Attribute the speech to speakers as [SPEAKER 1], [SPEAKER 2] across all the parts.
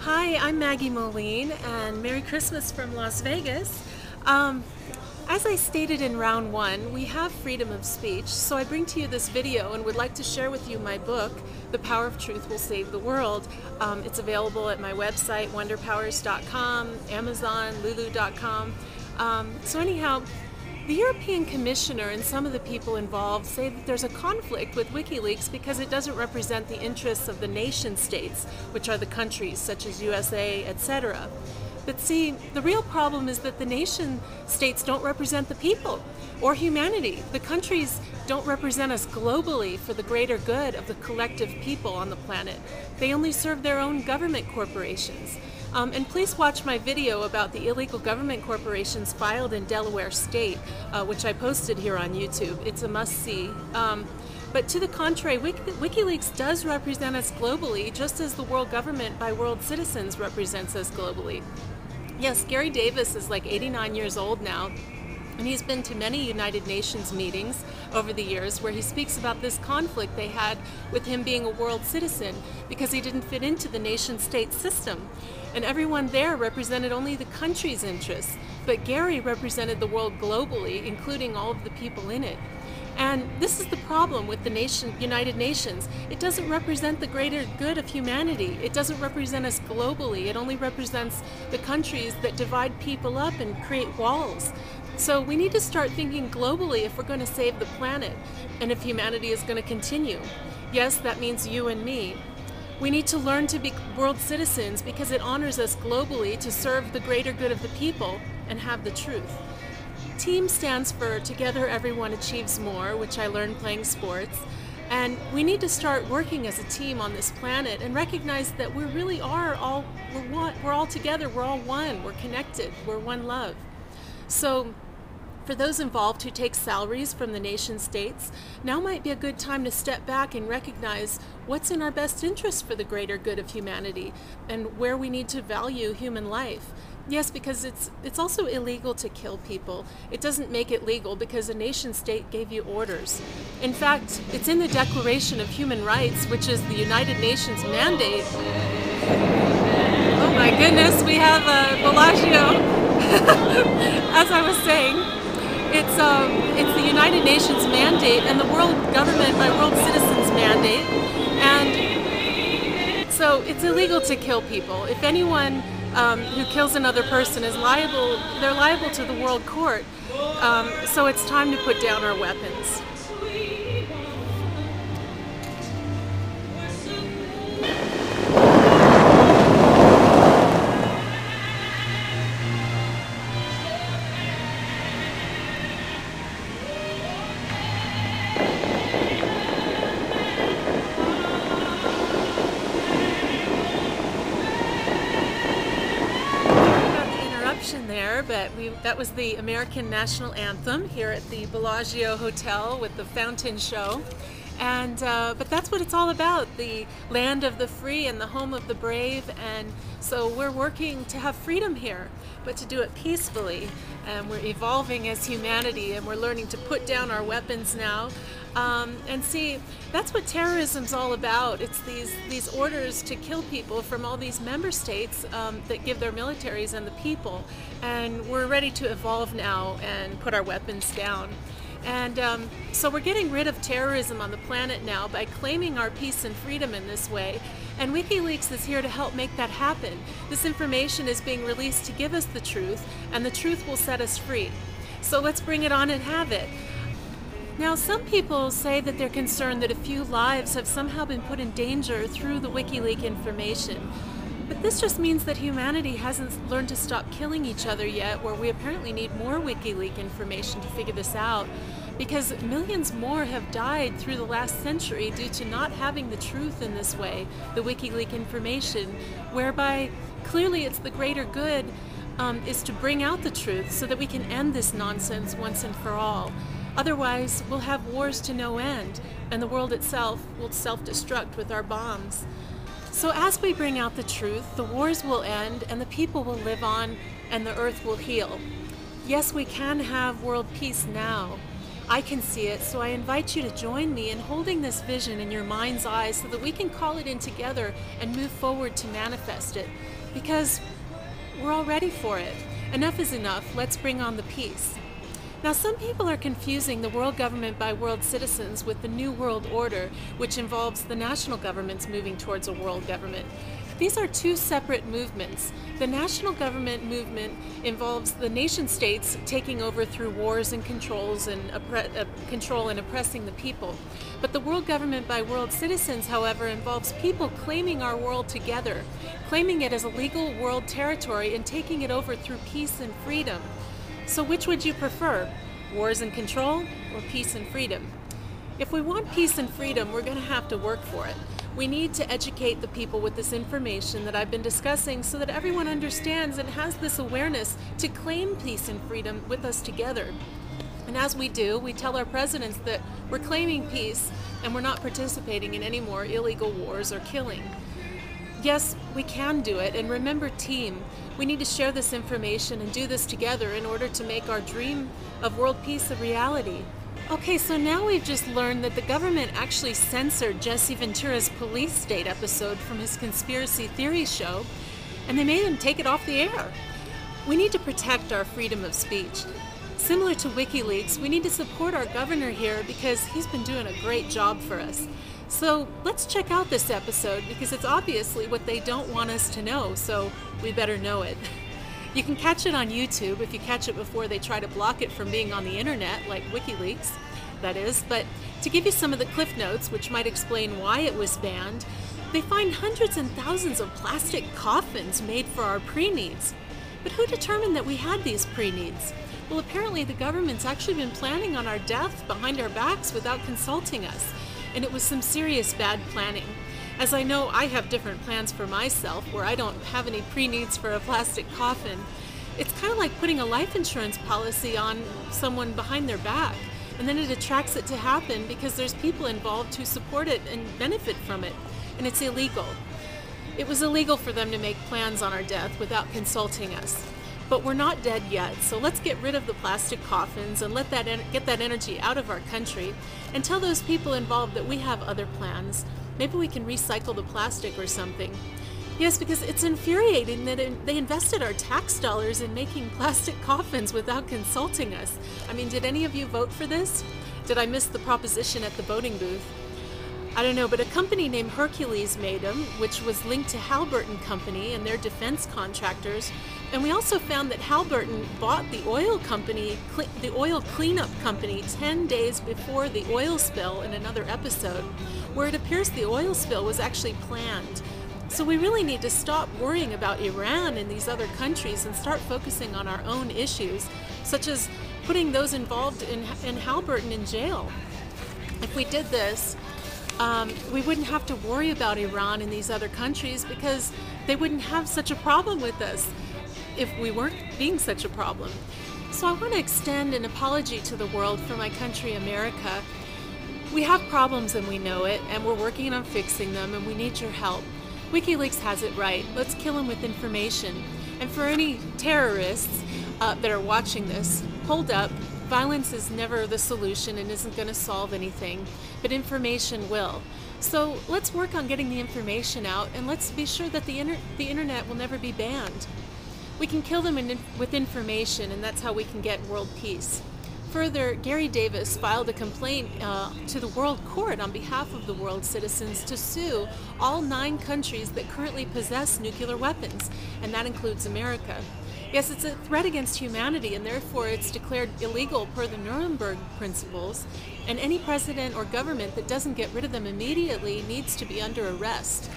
[SPEAKER 1] Hi, I'm Maggie Moline, and Merry Christmas from Las Vegas. As I stated in round one, we have freedom of speech, so I bring to you this video and would like to share with you my book, The Power of Truth Will Save the World. It's available at my website, wonderpowers.com, Amazon, lulu.com. So anyhow, the European Commissioner and some of the people involved say that there's a conflict with Wikileaks because it doesn't represent the interests of the nation states, which are the countries such as USA, etc. But see, the real problem is that the nation states don't represent the people or humanity. The countries don't represent us globally for the greater good of the collective people on the planet. They only serve their own government corporations. And please watch my video about the illegal government corporations filed in Delaware State, which I posted here on YouTube. It's a must-see. But to the contrary, Wikileaks does represent us globally, just as the world government by world citizens represents us globally. Yes, Gary Davis is like 89 years old now, and he's been to many United Nations meetings over the years where he speaks about this conflict they had with him being a world citizen because he didn't fit into the nation-state system. And everyone there represented only the country's interests, but Gary represented the world globally, including all of the people in it. And this is the problem with the United Nations. It doesn't represent the greater good of humanity. It doesn't represent us globally. It only represents the countries that divide people up and create walls. So we need to start thinking globally if we're going to save the planet and if humanity is going to continue. Yes, that means you and me. We need to learn to be world citizens because it honors us globally to serve the greater good of the people and have the truth. TEAM stands for Together Everyone Achieves More, which I learned playing sports. And we need to start working as a team on this planet and recognize that we really are all, we're all together, we're all one, we're connected, we're one love. So for those involved who take salaries from the nation states, now might be a good time to step back and recognize what's in our best interest for the greater good of humanity and where we need to value human life. Yes, because it's also illegal to kill people. It doesn't make it legal because a nation state gave you orders. In fact, it's in the Declaration of Human Rights, which is the United Nations mandate. Oh my goodness, we have Bellagio. As I was saying, it's the United Nations mandate and the world government by world citizens mandate. And so it's illegal to kill people. If anyone who kills another person is liable, they're liable to the world court. So it's time to put down our weapons. There, but that was the American national anthem here at the Bellagio Hotel with the fountain show. And but that's what it's all about, the land of the free and the home of the brave. And so we're working to have freedom here, but to do it peacefully. And we're evolving as humanity, and we're learning to put down our weapons now. And see, that's what terrorism's all about. It's these orders to kill people from all these member states that give their militaries and the people. And we're ready to evolve now and put our weapons down. And so we're getting rid of terrorism on the planet now by claiming our peace and freedom in this way. And Wikileaks is here to help make that happen. This information is being released to give us the truth, and the truth will set us free. So let's bring it on and have it. Now, some people say that they're concerned that a few lives have somehow been put in danger through the WikiLeaks information. But this just means that humanity hasn't learned to stop killing each other yet, where we apparently need more WikiLeaks information to figure this out. Because millions more have died through the last century due to not having the truth in this way, the WikiLeaks information, whereby clearly it's the greater good is to bring out the truth so that we can end this nonsense once and for all. Otherwise, we'll have wars to no end, and the world itself will self-destruct with our bombs. So as we bring out the truth, the wars will end, and the people will live on, and the earth will heal. Yes, we can have world peace now. I can see it, so I invite you to join me in holding this vision in your mind's eye so that we can call it in together and move forward to manifest it. Because we're all ready for it. Enough is enough. Let's bring on the peace. Now, some people are confusing the world government by world citizens with the New World Order, which involves the national governments moving towards a world government. These are two separate movements. The national government movement involves the nation states taking over through wars and controls and control and oppressing the people. But the world government by world citizens, however, involves people claiming our world together, claiming it as a legal world territory and taking it over through peace and freedom. So which would you prefer? Wars and control or peace and freedom? If we want peace and freedom, we're going to have to work for it. We need to educate the people with this information that I've been discussing so that everyone understands and has this awareness to claim peace and freedom with us together. And as we do, we tell our presidents that we're claiming peace and we're not participating in any more illegal wars or killing. Yes, we can do it, and remember, team. We need to share this information and do this together in order to make our dream of world peace a reality. Okay, so now we've just learned that the government actually censored Jesse Ventura's police state episode from his conspiracy theory show, and they made him take it off the air. We need to protect our freedom of speech. Similar to Wikileaks, we need to support our governor here because he's been doing a great job for us. So let's check out this episode because it's obviously what they don't want us to know, so we better know it. You can catch it on YouTube if you catch it before they try to block it from being on the internet, like WikiLeaks, that is. But to give you some of the cliff notes, which might explain why it was banned, they find hundreds and thousands of plastic coffins made for our pre-needs. But who determined that we had these pre-needs? Well, apparently the government's actually been planning on our death behind our backs without consulting us, and it was some serious bad planning. As I know, I have different plans for myself where I don't have any pre-needs for a plastic coffin. It's kind of like putting a life insurance policy on someone behind their back, and then it attracts it to happen because there's people involved who support it and benefit from it, and it's illegal. It was illegal for them to make plans on our death without consulting us. But we're not dead yet, so let's get rid of the plastic coffins and get that energy out of our country and tell those people involved that we have other plans. Maybe we can recycle the plastic or something. Yes, because it's infuriating that they invested our tax dollars in making plastic coffins without consulting us. I mean, did any of you vote for this? Did I miss the proposition at the voting booth? I don't know, but a company named Hercules made them, which was linked to Halliburton Company and their defense contractors. And we also found that Halliburton bought the oil company, the oil cleanup company, 10 days before the oil spill in another episode, where it appears the oil spill was actually planned. So we really need to stop worrying about Iran and these other countries and start focusing on our own issues, such as putting those involved in Halliburton in jail. If we did this, we wouldn't have to worry about Iran and these other countries because they wouldn't have such a problem with us if we weren't being such a problem. So I want to extend an apology to the world for my country, America. We have problems and we know it, and we're working on fixing them, and we need your help. WikiLeaks has it right. Let's kill them with information. And for any terrorists that are watching this, hold up. Violence is never the solution and isn't going to solve anything, but information will. So let's work on getting the information out, and let's be sure that the internet will never be banned. We can kill them with information, and that's how we can get world peace. Further, Gary Davis filed a complaint to the World Court on behalf of the world citizens to sue all 9 countries that currently possess nuclear weapons, and that includes America. Yes, it's a threat against humanity, and therefore it's declared illegal per the Nuremberg principles, and any president or government that doesn't get rid of them immediately needs to be under arrest.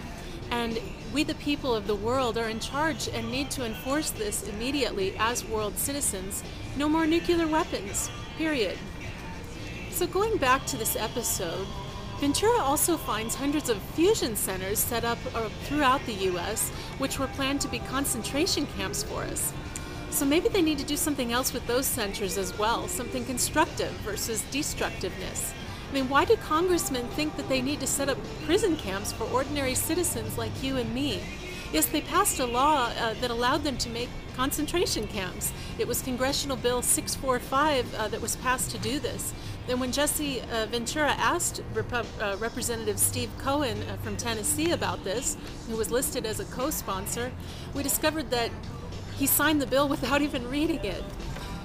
[SPEAKER 1] And we, the people of the world, are in charge and need to enforce this immediately as world citizens. No more nuclear weapons, period. So going back to this episode, Ventura also finds hundreds of fusion centers set up throughout the U.S., which were planned to be concentration camps for us. So maybe they need to do something else with those centers as well, something constructive versus destructiveness. I mean, why do congressmen think that they need to set up prison camps for ordinary citizens like you and me? Yes, they passed a law that allowed them to make concentration camps. It was Congressional Bill 645 that was passed to do this. Then when Jesse Ventura asked Representative Steve Cohen from Tennessee about this, who was listed as a co-sponsor, we discovered that he signed the bill without even reading it.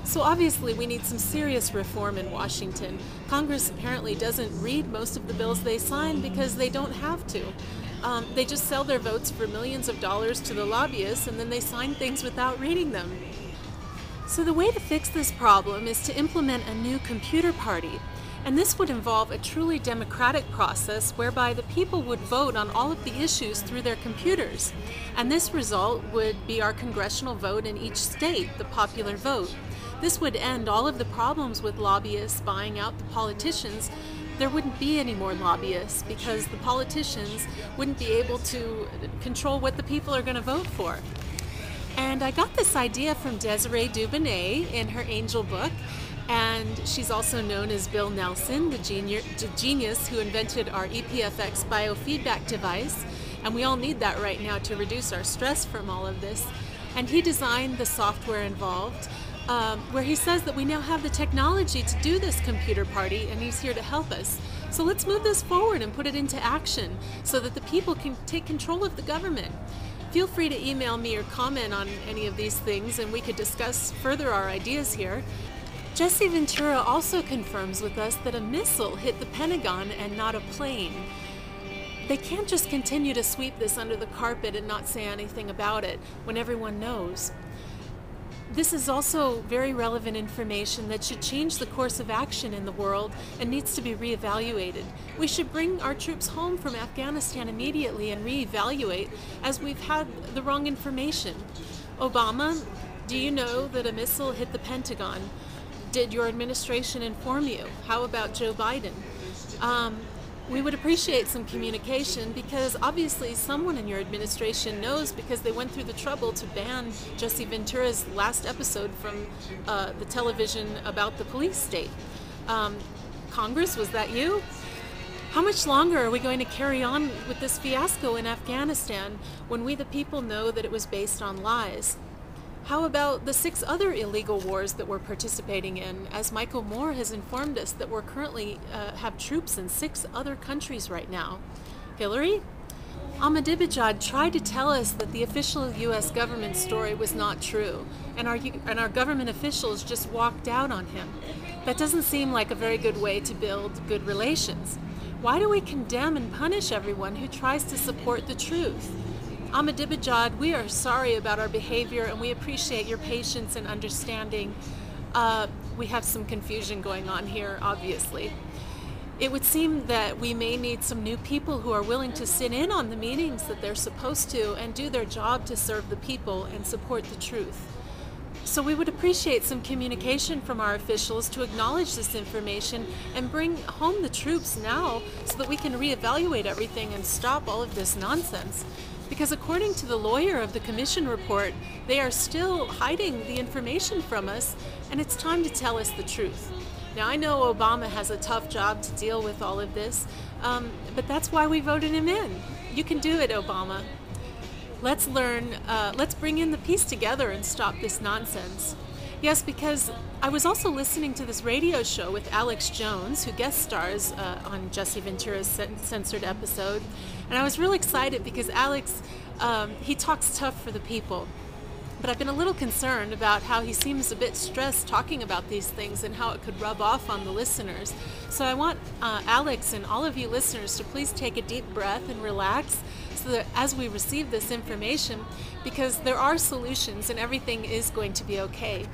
[SPEAKER 1] So obviously we need some serious reform in Washington. Congress apparently doesn't read most of the bills they sign because they don't have to. They just sell their votes for millions of dollars to the lobbyists, and then they sign things without reading them. So the way to fix this problem is to implement a new computer party. And this would involve a truly democratic process whereby the people would vote on all of the issues through their computers. And this result would be our congressional vote in each state, the popular vote. This would end all of the problems with lobbyists buying out the politicians. There wouldn't be any more lobbyists because the politicians wouldn't be able to control what the people are going to vote for. And I got this idea from Desiree Dubonnet in her Angel book, and she's also known as Bill Nelson, the genius who invented our EPFX biofeedback device, and we all need that right now to reduce our stress from all of this. And he designed the software involved, where he says that we now have the technology to do this computer party, and he's here to help us. So let's move this forward and put it into action so that the people can take control of the government. Feel free to email me or comment on any of these things, and we could discuss further our ideas here. Jesse Ventura also confirms with us that a missile hit the Pentagon and not a plane. They can't just continue to sweep this under the carpet and not say anything about it when everyone knows. This is also very relevant information that should change the course of action in the world and needs to be reevaluated. We should bring our troops home from Afghanistan immediately and reevaluate, as we've had the wrong information. Obama, do you know that a missile hit the Pentagon? Did your administration inform you? How about Joe Biden? We would appreciate some communication, because obviously someone in your administration knows, because they went through the trouble to ban Jesse Ventura's last episode from the television about the police state. Congress, was that you? How much longer are we going to carry on with this fiasco in Afghanistan when we the people know that it was based on lies? How about the 6 other illegal wars that we're participating in? As Michael Moore has informed us, that we're currently have troops in 6 other countries right now. Hillary? Ahmadinejad tried to tell us that the official U.S. government story was not true, and our government officials just walked out on him. That doesn't seem like a very good way to build good relations. Why do we condemn and punish everyone who tries to support the truth? Ahmadinejad, we are sorry about our behavior, and we appreciate your patience and understanding. We have some confusion going on here, obviously. It would seem that we may need some new people who are willing to sit in on the meetings that they're supposed to and do their job to serve the people and support the truth. So we would appreciate some communication from our officials to acknowledge this information and bring home the troops now so that we can reevaluate everything and stop all of this nonsense. Because according to the lawyer of the commission report, they are still hiding the information from us, and it's time to tell us the truth. Now, I know Obama has a tough job to deal with all of this, but that's why we voted him in. You can do it, Obama. Let's bring in the piece together and stop this nonsense. Yes, because I was also listening to this radio show with Alex Jones, who guest stars on Jesse Ventura's censored episode, and I was real excited because Alex, he talks tough for the people. But I've been a little concerned about how he seems a bit stressed talking about these things and how it could rub off on the listeners. So I want Alex and all of you listeners to please take a deep breath and relax, so that as we receive this information, because there are solutions and everything is going to be okay.